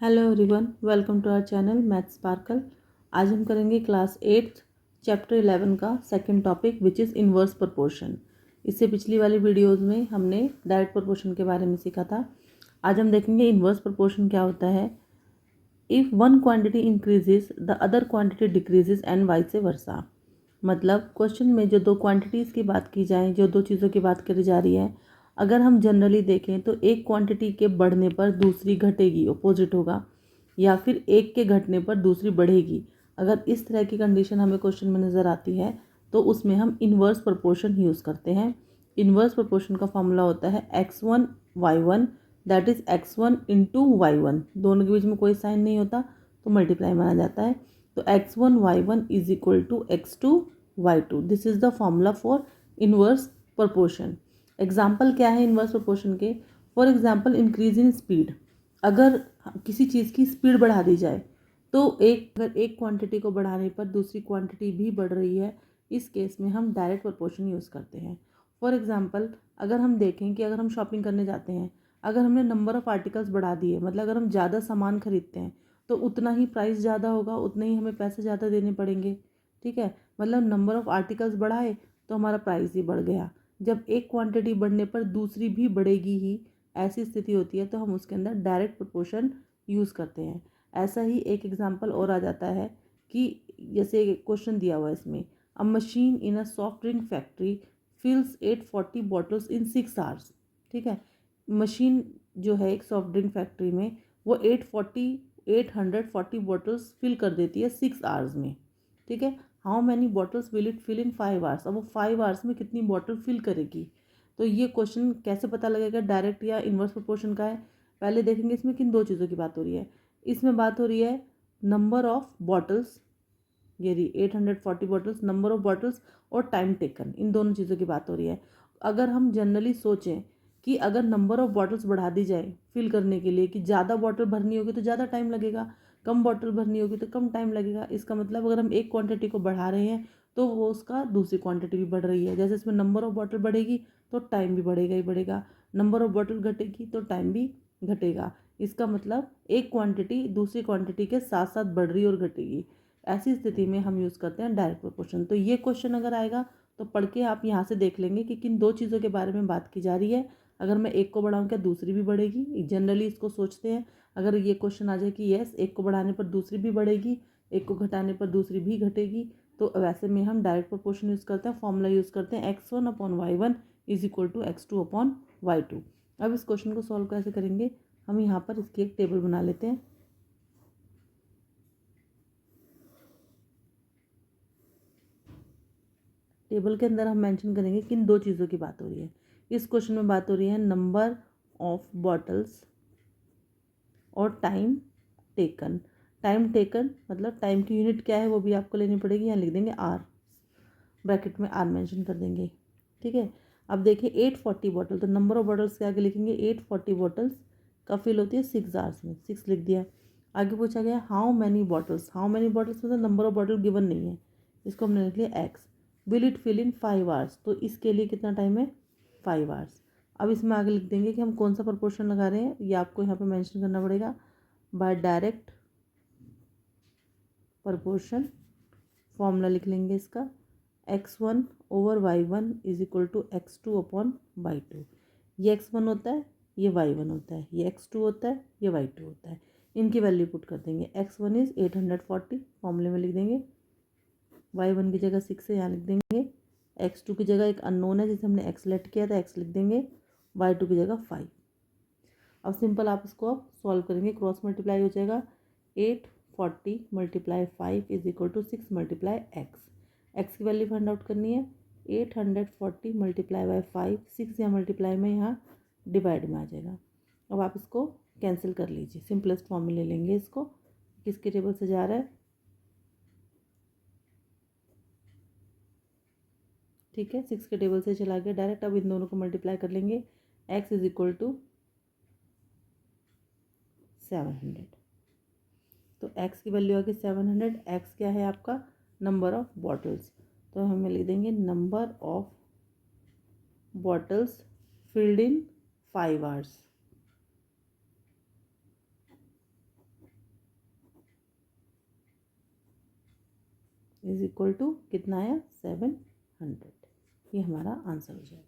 Hello everyone, welcome to our channel math sparkle. आज हम करेंगे क्लास 8 चैप्टर 11 का second topic which is inverse proportion. इससे पिछली वाली वीडियोस में हमने डायरेक्ट प्रोपोर्शन के बारे में सीखा था। आज हम देखेंगे इन्वर्स प्रोपोर्शन क्या होता है। If one quantity increases the other quantity decreases and vice versa. मतलब क्वेश्चन में जो दो क्वांटिटीज़ की बात की जाए, जो दो चीज़ों की बात करी जा रही है, अगर हम जनरली देखें तो एक क्वांटिटी के बढ़ने पर दूसरी घटेगी, अपोजिट होगा, या फिर एक के घटने पर दूसरी बढ़ेगी। अगर इस तरह की कंडीशन हमें क्वेश्चन में नज़र आती है तो उसमें हम इन्वर्स प्रोपोर्शन यूज़ करते हैं। इन्वर्स प्रोपोर्शन का फॉर्मूला होता है x1 y1 that is x1 into y1। दोनों के बीच में कोई साइन नहीं होता तो मल्टीप्लाई माना जाता है। तो x1 y1 is equal to x2 y2। This is the formula for inverse proportion. Example क्या है इन्वर्स प्रोपोर्शन के? For example increase in speed. अगर किसी चीज़ की स्पीड बढ़ा दी जाए तो अगर एक क्वांटिटी को बढ़ाने पर दूसरी क्वांटिटी भी बढ़ रही है, इस केस में हम डायरेक्ट प्रोपोर्शन यूज़ करते हैं। फॉर एग्जाम्पल अगर हम देखें कि अगर हम शॉपिंग करने जाते हैं, अगर हमने नंबर ऑफ़ आर्टिकल्स बढ़ा दिए, मतलब अगर हम ज़्यादा सामान खरीदते हैं तो उतना ही प्राइस ज़्यादा होगा, उतने ही हमें पैसे ज़्यादा देने पड़ेंगे। ठीक है, मतलब नंबर ऑफ़ आर्टिकल्स बढ़ाए तो हमारा प्राइस ही बढ़ गया। जब एक क्वांटिटी बढ़ने पर दूसरी भी बढ़ेगी ही, ऐसी स्थिति होती है तो हम उसके अंदर डायरेक्ट प्रोपोर्शन यूज़ करते हैं। ऐसा ही एक एग्जांपल और आ जाता है कि जैसे क्वेश्चन दिया हुआ है इसमें, a machine in a soft drink factory fills 840 bottles in 6 hours. ठीक है, मशीन जो है एक सॉफ्ट ड्रिंक फैक्ट्री में वो 840 बॉटल्स फिल कर देती है 6 आवर्स में। ठीक है, how many bottles will it fill in 5 hours. अब वो 5 आवर्स में कितनी बॉटल फिल करेगी। तो ये क्वेश्चन कैसे पता लगेगा डायरेक्ट या इन्वर्स प्रोपोर्शन का है? पहले देखेंगे इसमें किन दो चीज़ों की बात हो रही है। इसमें बात हो रही है नंबर ऑफ बॉटल्स, ये रही 840 बॉटल्स, नंबर ऑफ बॉटल्स और टाइम टेकन, इन दोनों चीज़ों की बात हो रही है। अगर हम जनरली सोचें कि अगर नंबर ऑफ बॉटल्स बढ़ा दी जाए फिल करने के लिए, कि ज़्यादा बॉटल भरनी होगी तो ज़्यादा टाइम लगेगा, कम बॉटल भरनी होगी तो कम टाइम लगेगा। इसका मतलब अगर हम एक क्वांटिटी को बढ़ा रहे हैं तो वो उसका दूसरी क्वांटिटी भी बढ़ रही है। जैसे इसमें नंबर ऑफ बॉटल बढ़ेगी तो टाइम भी बढ़ेगा ही बढ़ेगा, नंबर ऑफ बॉटल घटेगी तो टाइम भी घटेगा। इसका मतलब एक क्वांटिटी दूसरी क्वांटिटी के साथ साथ बढ़ रही और घटेगी। ऐसी स्थिति में हम यूज़ करते हैं डायरेक्ट प्रोपोर्शन। तो ये क्वेश्चन अगर आएगा तो पढ़ के आप यहाँ से देख लेंगे कि किन दो चीज़ों के बारे में बात की जा रही है। अगर मैं एक को बढ़ाऊँ क्या दूसरी भी बढ़ेगी, जनरली इसको सोचते हैं। अगर ये क्वेश्चन आ जाए कि यस एक को बढ़ाने पर दूसरी भी बढ़ेगी, एक को घटाने पर दूसरी भी घटेगी, तो वैसे में हम डायरेक्ट प्रोपोर्शन यूज़ करते हैं। फॉर्मूला यूज़ करते हैं x1/y1 is equal to x2/y2। अब इस क्वेश्चन को सॉल्व कैसे करेंगे, हम यहाँ पर इसकी एक टेबल बना लेते हैं। टेबल के अंदर हम मेंशन करेंगे किन दो चीज़ों की बात हो रही है। इस क्वेश्चन में बात हो रही है नंबर ऑफ बॉटल्स और टाइम टेकन। टाइम टेकन मतलब टाइम की यूनिट क्या है वो भी आपको लेनी पड़ेगी। यहाँ लिख देंगे आर, ब्रैकेट में आर मेंशन कर देंगे। ठीक है, अब देखिए 840 बॉटल, तो नंबर ऑफ बॉटल्स के आगे लिखेंगे 840 बॉटल्स का फिल होती है 6 आवर्स में, 6 लिख दिया। आगे पूछा गया how many bottles, how many bottles मतलब नंबर ऑफ बॉटल गिवन नहीं है, इसको हमने लिख लिया x. Will it fill in 5 hours, तो इसके लिए कितना टाइम है 5 आवर्स। अब इसमें आगे लिख देंगे कि हम कौन सा प्रपोर्शन लगा रहे हैं, ये आपको यहाँ पे मेंशन करना पड़ेगा। बाय डायरेक्ट प्रपोर्शन फॉर्मूला लिख लेंगे इसका, x1/y1 is equal to x2/y2। ये x1 होता है, ये y1 होता है, ये x2 होता है, ये y2 होता है। इनकी वैल्यू पुट कर देंगे। x1 इज़ 840, फॉर्मूले में लिख देंगे, y1 की जगह 6 है यहाँ लिख देंगे, x2 की जगह एक अननोन है जिसे हमने x लेट किया था, x लिख देंगे, y2 की जगह 5। अब सिंपल आप इसको अब सॉल्व करेंगे, क्रॉस मल्टीप्लाई हो जाएगा। 840 × 5 is equal to 6 × x। X की वैल्यू फाइंड आउट करनी है। 840 × 5, 6 या मल्टीप्लाई में यहाँ डिवाइड में आ जाएगा। अब आप इसको कैंसिल कर लीजिए, सिंपलेस्ट फॉर्म में ले लेंगे इसको। किसके टेबल से जा रहा है, ठीक है 6 के टेबल से चला गया डायरेक्ट। अब इन दोनों को मल्टीप्लाई कर लेंगे, x इज इक्वल टू 700। तो x की वैल्यू आ गई 700। x क्या है आपका, नंबर ऑफ बॉटल्स, तो हमें लिख देंगे number of bottles filled in 5 hours. Is equal to कितना आया 700। ये हमारा आंसर हो जाएगा।